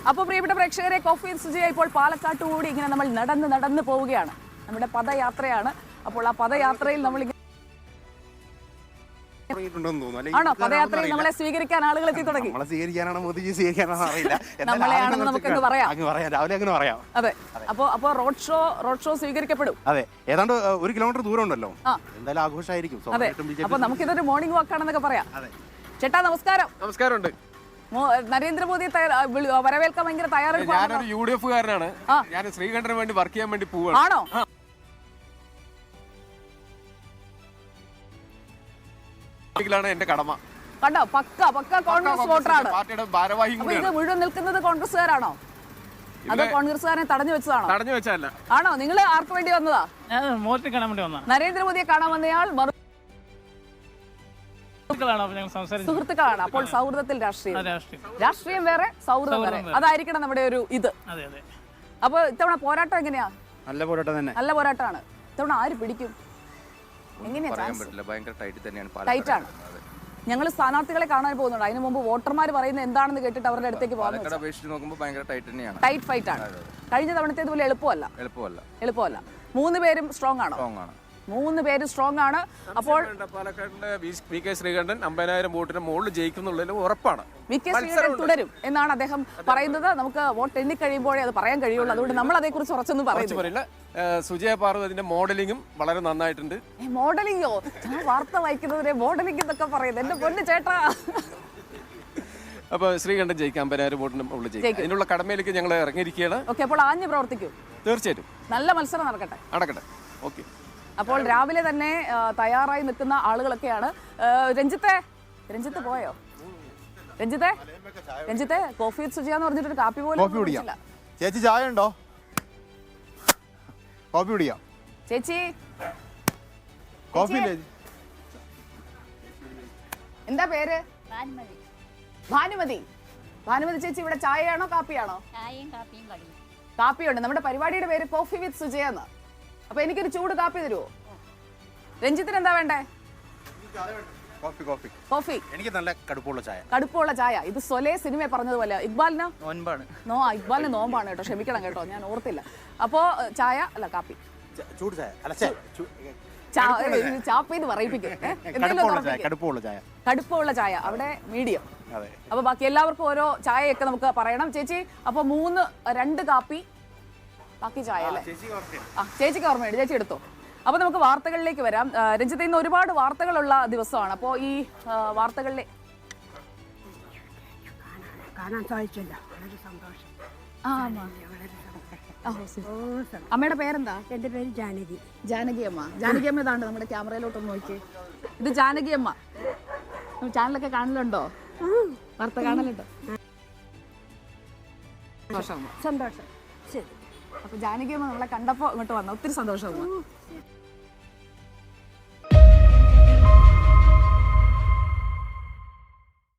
അപ്പോൾ പ്രിയപ്പെട്ട പ്രേക്ഷകരെ, കോഫി വിത്ത് സുജയ ഇപ്പോൾ പാലക്കാട്ട് കൂടി ഇങ്ങനെ നമ്മൾ നടന്ന് പോവുകയാണ്. നമ്മുടെ പദയാത്രയാണ്. അപ്പോൾ ആ പദയാത്രയിൽ നമ്മൾ ആണോ പദയാത്രയിൽ നമ്മളെ സ്വീകരിക്കാൻ ആളുകൾ എത്തി തുടങ്ങി. നമ്മളെയാണെന്ന് നമുക്കങ്ങ് പറയാം. അതെ, അപ്പൊ റോഡ് ഷോ സ്വീകരിക്കപ്പെടും. അതെ, ഏതാണ്ട് 1 കിലോമീറ്റർ ദൂരം ഉണ്ടല്ലോ, എന്തായാലും ആഘോഷമായിരിക്കും. അതെ, അപ്പൊ നമുക്കിതൊരു മോർണിംഗ് വാക്ക് ആണെന്നൊക്കെ പറയാം. ചേട്ടാ നമസ്കാരം. നമസ്കാരമുണ്ട്. നരേന്ദ്രമോദി വരവേൽക്കാൻ ഭയങ്കര തയ്യാറെടുപ്പ്. ഞാനൊരു UDF കാരനാണ്. ഞാൻ ശ്രീകണ്ഠന് വേണ്ടി വർക്ക് ചെയ്യാൻ വേണ്ടി പോവാണ്. ആണോ? എന്റെ കടമ. കണ്ടോ, പക്ക കോൺഗ്രസ് വോട്ടറാണ്. പാർട്ടിയുടെ ഭാരവാഹി. ഇത് മുഴുവൻ നിൽക്കുന്നത് കോൺഗ്രസ്സുകാരാണോ അതോ കോൺഗ്രസ്സുകാരനെ തടഞ്ഞു വെച്ചതാണോ? തടഞ്ഞു വെച്ചല്ല. ആണോ? നിങ്ങൾ ആർക്ക് വേണ്ടി വന്നതാ? നരേന്ദ്രമോദിയെ കാണാൻ വന്നയാൾ സുഹൃത്തുക്കളാണ്. അപ്പോൾ സൗഹൃദത്തിൽ രാഷ്ട്രീയം വേറെ, സൗഹൃദം വേറെ. അതായിരിക്കണം നമ്മുടെ ഒരു ഇത്. അപ്പൊ ഇത്തവണ പോരാട്ടം എങ്ങനെയാ? നല്ല പോരാട്ടം തന്നെ. നല്ല പോരാട്ടമാണ്. ഇത്തവണ ആര് പിടിക്കും? ടൈറ്റാണ്. ഞങ്ങൾ സ്ഥാനാർത്ഥികളെ കാണാൻ പോകുന്നുണ്ട്. അതിന് മുമ്പ് വോട്ടർമാർ പറയുന്നത് എന്താണെന്ന് കേട്ടിട്ട് അവരുടെ അടുത്തേക്ക് പോകുന്നത്. ടൈറ്റ് ഫൈറ്റ് ആണ്. കഴിഞ്ഞ തവണത്തെ പോലെ എളുപ്പമല്ല. 3 പേരും സ്ട്രോങ് ആണോ? 3 പേര് സ്ട്രോങ് ആണ്. അപ്പോൾ പാലക്കാടിന്റെ VK ശ്രീകണ്ഠൻ 50,000 വോട്ടിന് മുകളിൽ ജയിക്കുന്നുള്ളതിൽ ഉറപ്പാണ്. VK ശ്രീകണ്ഠൻ തുടരും എന്നാണ് അദ്ദേഹം പറയുന്നത്. നമുക്ക് വോട്ട് എണ്ണി കഴിയുമ്പോഴേ അത് പറയാൻ കഴിയുള്ളൂ. അതുകൊണ്ട് നമ്മൾ അതേക്കുറിച്ച് ഉറച്ചൊന്നും പറയുന്നില്ല. സുജയ പാർവതിന്റെ മോഡലിംഗും വളരെ നന്നായിട്ടുണ്ട്. മോഡലിംഗോ? ഞാൻ വാർത്ത വായിക്കുന്നതിനെ മോഡലിംഗ് എന്നൊക്കെ പറയുന്നത് എന്റെ പൊന്നു ചേട്ടാ. അപ്പൊ ശ്രീകണ്ഠൻ ജയിക്കാം, 50,000 വോട്ടിന് മുകളിൽ ജയിക്കും. അതിനുള്ള കടമയിലേക്ക് ഞങ്ങൾ ഇറങ്ങിയിരിക്കുകയാണ്. ഓക്കെ, അപ്പോൾ ആഞ്ഞു പ്രവർത്തിക്കും. തീർച്ചയായിട്ടും നല്ല മത്സരം നടക്കട്ടെ. ഓക്കെ. അപ്പോൾ രാവിലെ തന്നെ തയ്യാറായി നിൽക്കുന്ന ആളുകളൊക്കെയാണ്. രഞ്ജിത്ത് പോയോ? രഞ്ജിത്തെ കോഫി വിത്ത് സുജയ എന്ന് പറഞ്ഞിട്ടൊരു കാപ്പി പോലും കുടിച്ചില്ല. ചേച്ചി ചായ ഉണ്ടോ? കോഫി കുടിക്കാം. ചേച്ചി കോഫി എന്താ പേര്? ഭാനുമതി. ഭാനുമതി ചേച്ചി, ഇവിടെ ചായയാണോ കാപ്പിയാണോ? കാപ്പിയുണ്ട്. നമ്മുടെ പരിപാടിയുടെ പേര് കോഫി വിത്ത് സുജയ എന്ന്. അപ്പൊ എനിക്കൊരു ചൂട് കാപ്പി തരുമോ? രഞ്ജിത്തിന് എന്താ വേണ്ടേ? കോഫി. എനിക്ക് നല്ല കടുപ്പമുള്ള ചായ. ഇത് സൊലേ സിനിമ പറഞ്ഞതുപോലെ. ഇക്ബാലിന് നോമ്പാണ് കേട്ടോ, ക്ഷമിക്കണം കേട്ടോ, ഞാൻ ഓർത്തില്ല. അപ്പോ ചായ അല്ല കാപ്പി, ചൂട് ചായ അല്ല, ചാപ്പീന്ന് പറയിപ്പിക്കും. കടുപ്പമുള്ള ചായ, അവിടെ മീഡിയം. അപ്പൊ ബാക്കി എല്ലാവർക്കും ഓരോ ചായയൊക്കെ നമുക്ക് പറയണം. ചേച്ചി അപ്പൊ 2 കാപ്പി, ബാക്കി ചായ അല്ലേ? ചേച്ചിക്ക് ഓർമ്മയുണ്ട്, ചേച്ചി എടുത്തോ. അപ്പൊ നമുക്ക് വാർത്തകളിലേക്ക് വരാം. രഞ്ജിത്ത്, ഇന്ന് ഒരുപാട് വാർത്തകളുള്ള ദിവസമാണ്. അപ്പോ ഈ വാർത്തകളിലെ അമ്മയുടെ പേരെന്താ? എന്റെ പേര് ജാനകി അമ്മ. ജാനകി അമ്മ ഇതാണ്ട് നമ്മുടെ ക്യാമറയിലോട്ടൊന്ന് നോക്കിയേ. ഇത് ജാനകി അമ്മ. ചാനലൊക്കെ കാണലുണ്ടോ? വാർത്ത കാണലുണ്ടോ? സന്തോഷം. ശരി. അപ്പൊ ജാനകി അമ്മ നമ്മളെ കണ്ടപ്പോ ഇങ്ങോട്ട് വന്ന ഒത്തിരി സന്തോഷം.